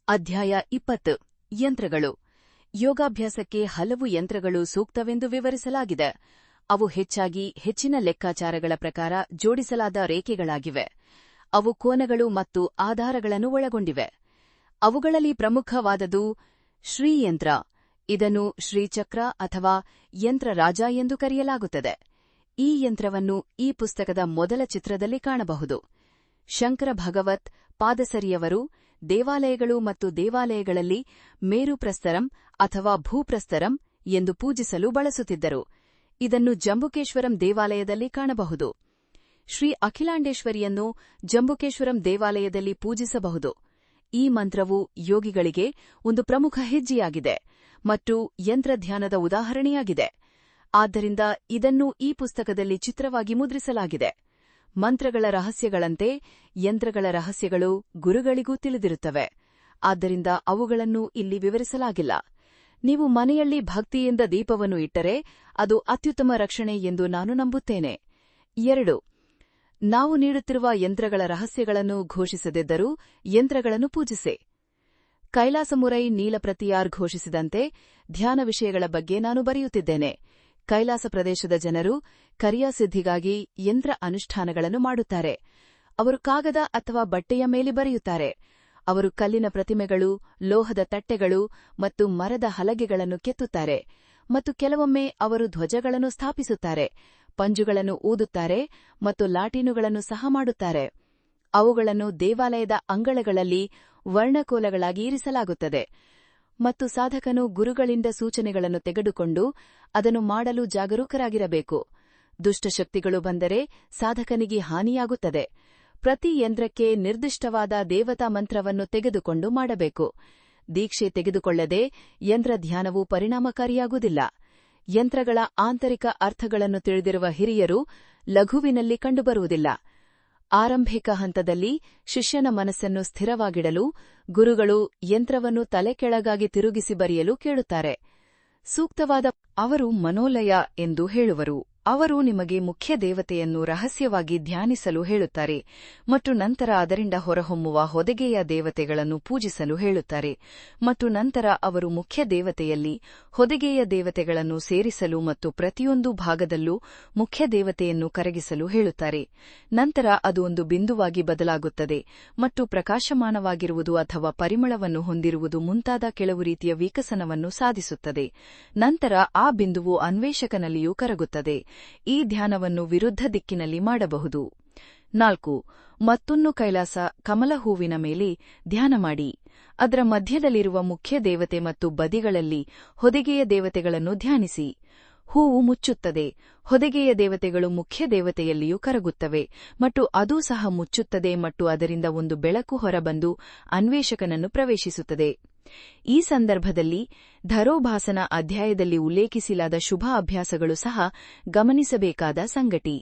ಅಧ್ಯಾಯ 20 ಯಂತ್ರಗಳು. ಯೋಗಾಭ್ಯಾಸಕ್ಕೆ ಹಲವು ಯಂತ್ರಗಳು ಸೂಕ್ತವೆಂದು ವಿವರಿಸಲಾಗಿದೆ. ಅವು ಹೆಚ್ಚಾಗಿ ಹೆಚ್ಚಿನ ಲೆಕ್ಕಾಚಾರಗಳ ಪ್ರಕಾರ ಜೋಡಿಸಲಾದ ರೇಖೆಗಳಾಗಿವೆ. ಅವು ಕೋನಗಳು ಮತ್ತು ಆಧಾರಗಳನ್ನು ಒಳಗೊಂಡಿವೆ. ಅವುಗಳಲ್ಲಿ ಪ್ರಮುಖವಾದದು ಶ್ರೀಯಂತ್ರ. ಇದನ್ನು ಶ್ರೀಚಕ್ರ ಅಥವಾ ಯಂತ್ರರಾಜ ಎಂದು ಕರೆಯಲಾಗುತ್ತದೆ. ಈ ಯಂತ್ರವನ್ನು ಈ ಪುಸ್ತಕದ ಮೊದಲ ಚಿತ್ರದಲ್ಲಿ ಕಾಣಬಹುದು. ಶಂಕರ ಭಗವತ್ ಪಾದಸರಿಯವರು ದೇವಾಲಯಗಳು ಮತ್ತು ದೇವಾಲಯಗಳಲ್ಲಿ ಮೇರುಪ್ರಸ್ತರಂ ಅಥವಾ ಭೂಪ್ರಸ್ತರಂ ಎಂದು ಪೂಜಿಸಲು ಬಳಸುತ್ತಿದ್ದರು. ಇದನ್ನು ಜಂಬುಕೇಶ್ವರಂ ದೇವಾಲಯದಲ್ಲಿ ಕಾಣಬಹುದು. ಶ್ರೀ ಅಖಿಲಾಂಡೇಶ್ವರಿಯನ್ನು ಜಂಬುಕೇಶ್ವರಂ ದೇವಾಲಯದಲ್ಲಿ ಪೂಜಿಸಬಹುದು. ಈ ಮಂತ್ರವು ಯೋಗಿಗಳಿಗೆ ಒಂದು ಪ್ರಮುಖ ಹೆಜ್ಜೆಯಾಗಿದೆ ಮತ್ತು ಯಂತ್ರಧ್ಯಾನದ ಉದಾಹರಣೆಯಾಗಿದೆ. ಆದ್ದರಿಂದ ಇದನ್ನು ಈ ಪುಸ್ತಕದಲ್ಲಿ ಚಿತ್ರವಾಗಿ ಮುದ್ರಿಸಲಾಗಿದೆ. ಮಂತ್ರಗಳ ರಹಸ್ಯಗಳಂತೆ ಯಂತ್ರಗಳ ರಹಸ್ಯಗಳು ಗುರುಗಳಿಗೂ ತಿಳಿದಿರುತ್ತವೆ. ಆದ್ದರಿಂದ ಅವುಗಳನ್ನು ಇಲ್ಲಿ ವಿವರಿಸಲಾಗಿಲ್ಲ. ನೀವು ಮನೆಯಲ್ಲಿ ಭಕ್ತಿಯಿಂದ ದೀಪವನ್ನು ಇಟ್ಟರೆ ಅದು ಅತ್ಯುತ್ತಮ ರಕ್ಷಣೆ ಎಂದು ನಾನು ನಂಬುತ್ತೇನೆ. 2. ನಾವು ನೀಡುತ್ತಿರುವ ಯಂತ್ರಗಳ ರಹಸ್ಯಗಳನ್ನು ಘೋಷಿಸದಿದ್ದರೂ ಯಂತ್ರಗಳನ್ನು ಪೂಜಿಸಿ. ಕೈಲಾಸಮುರೈ ನೀಲಪ್ರತಿಯಾರ್ ಘೋಷಿಸಿದಂತೆ ಧ್ಯಾನ ವಿಷಯಗಳ ಬಗ್ಗೆ ನಾನು ಬರೆಯುತ್ತಿದ್ದೇನೆ. ಕೈಲಾಸ ಪ್ರದೇಶದ ಜನರು ಕರಿಯಾಸಿದ್ಧಿಗಾಗಿ ಯಂತ್ರ ಅನುಷ್ಠಾನಗಳನ್ನು ಮಾಡುತ್ತಾರೆ. ಅವರು ಕಾಗದ ಅಥವಾ ಬಟ್ಟೆಯ ಮೇಲೆ ಬರೆಯುತ್ತಾರೆ. ಅವರು ಕಲ್ಲಿನ ಪ್ರತಿಮೆಗಳು, ಲೋಹದ ತಟ್ಟೆಗಳು ಮತ್ತು ಮರದ ಹಲಗೆಗಳನ್ನು ಕೆತ್ತುತ್ತಾರೆ ಮತ್ತು ಕೆಲವೊಮ್ಮೆ ಅವರು ಧ್ವಜಗಳನ್ನು ಸ್ಥಾಪಿಸುತ್ತಾರೆ, ಪಂಜುಗಳನ್ನು ಊದುತ್ತಾರೆ ಮತ್ತು ಲಾಟೀನುಗಳನ್ನು ಸಹ ಮಾಡುತ್ತಾರೆ. ಅವುಗಳನ್ನು ದೇವಾಲಯದ ಅಂಗಳಗಳಲ್ಲಿ ವರ್ಣಕೋಲಗಳಾಗಿ ಇರಿಸಲಾಗುತ್ತದೆ ಮತ್ತು ಸಾಧಕನು ಗುರುಗಳಿಂದ ಸೂಚನೆಗಳನ್ನು ತೆಗೆದುಕೊಂಡು ಅದನ್ನು ಮಾಡಲು ಜಾಗರೂಕರಾಗಿರಬೇಕು. ದುಷ್ಟಶಕ್ತಿಗಳು ಬಂದರೆ ಸಾಧಕನಿಗೆ ಹಾನಿಯಾಗುತ್ತದೆ. ಪ್ರತಿ ಯಂತ್ರಕ್ಕೆ ನಿರ್ದಿಷ್ಟವಾದ ದೇವತಾ ಮಂತ್ರವನ್ನು ತೆಗೆದುಕೊಂಡು ಮಾಡಬೇಕು. ದೀಕ್ಷೆ ತೆಗೆದುಕೊಳ್ಳದೆ ಯಂತ್ರಧ್ಯಾನವು ಪರಿಣಾಮಕಾರಿಯಾಗುವುದಿಲ್ಲ. ಯಂತ್ರಗಳ ಆಂತರಿಕ ಅರ್ಥಗಳನ್ನು ತಿಳಿದಿರುವ ಹಿರಿಯರು ಲಘುವಿನಲ್ಲಿ ಕಂಡುಬರುವುದಿಲ್ಲ. ಆರಂಭಿಕ ಹಂತದಲ್ಲಿ ಶಿಷ್ಯನ ಮನಸ್ಸನ್ನು ಸ್ಥಿರವಾಗಿಡಲು ಗುರುಗಳು ಯಂತ್ರವನ್ನು ತಲೆಕೆಳಗಾಗಿ ತಿರುಗಿಸಿ ಬರೆಯಲು ಕೇಳುತ್ತಾರೆ. ಸೂಕ್ತವಾದ ಅವರು ಮನೋಲಯ ಎಂದು ಹೇಳುವರು. ಅವರು ನಿಮಗೆ ಮುಖ್ಯ ದೇವತೆಯನ್ನು ರಹಸ್ಯವಾಗಿ ಧ್ಯಾನಿಸಲು ಹೇಳುತ್ತಾರೆ ಮತ್ತು ನಂತರ ಅದರಿಂದ ಹೊರಹೊಮ್ಮುವ ಹೊದಿಗೆಯ ದೇವತೆಗಳನ್ನು ಪೂಜಿಸಲು ಹೇಳುತ್ತಾರೆ ಮತ್ತು ನಂತರ ಅವರು ಮುಖ್ಯ ದೇವತೆಯಲ್ಲಿ ಹೊದಿಗೆಯ ದೇವತೆಗಳನ್ನು ಸೇರಿಸಲು ಮತ್ತು ಪ್ರತಿಯೊಂದು ಭಾಗದಲ್ಲೂ ಮುಖ್ಯ ದೇವತೆಯನ್ನು ಕರಗಿಸಲು ಹೇಳುತ್ತಾರೆ. ನಂತರ ಅದು ಒಂದು ಬಿಂದುವಾಗಿ ಬದಲಾಗುತ್ತದೆ ಮತ್ತು ಪ್ರಕಾಶಮಾನವಾಗಿರುವುದು ಅಥವಾ ಪರಿಮಳವನ್ನು ಹೊಂದಿರುವುದು ಮುಂತಾದ ಕೆಲವು ರೀತಿಯ ವಿಕಸನವನ್ನು ಸಾಧಿಸುತ್ತದೆ. ನಂತರ ಆ ಬಿಂದುವು ಅನ್ವೇಷಕನಲ್ಲಿಯೂ ಕರಗುತ್ತದೆ. ಈ ಧ್ಯಾನವನ್ನು ವಿರುದ್ಧ ದಿಕ್ಕಿನಲ್ಲಿ ಮಾಡಬಹುದು. 4. ಮತ್ತೊಂದು ಕೈಲಾಸ ಕಮಲ ಹೂವಿನ ಮೇಲೆ ಧ್ಯಾನ ಮಾಡಿ. ಅದರ ಮಧ್ಯದಲ್ಲಿರುವ ಮುಖ್ಯ ದೇವತೆ ಮತ್ತು ಬದಿಗಳಲ್ಲಿ ಹೊದಿಗೆಯ ದೇವತೆಗಳನ್ನು ಧ್ಯಾನಿಸಿ. ಹೂವು ಮುಚ್ಚುತ್ತದೆ. ಹೊದಿಗೆಯ ದೇವತೆಗಳು ಮುಖ್ಯ ದೇವತೆಯಲ್ಲಿಯೂ ಕರಗುತ್ತವೆ ಮತ್ತು ಅದೂ ಸಹ ಮುಚ್ಚುತ್ತದೆ ಮತ್ತು ಅದರಿಂದ ಒಂದು ಬೆಳಕು ಹೊರಬಂದು ಅನ್ವೇಷಕನನ್ನು ಪ್ರವೇಶಿಸುತ್ತದೆ. ಈ ಸಂದರ್ಭದಲ್ಲಿ ಧರೋಭಾಸನ ಅಧ್ಯಾಯದಲ್ಲಿ ಉಲ್ಲೇಖಿಸಲಾದ ಶುಭ ಅಭ್ಯಾಸಗಳು ಸಹ ಗಮನಿಸಬೇಕಾದ ಸಂಗತಿ.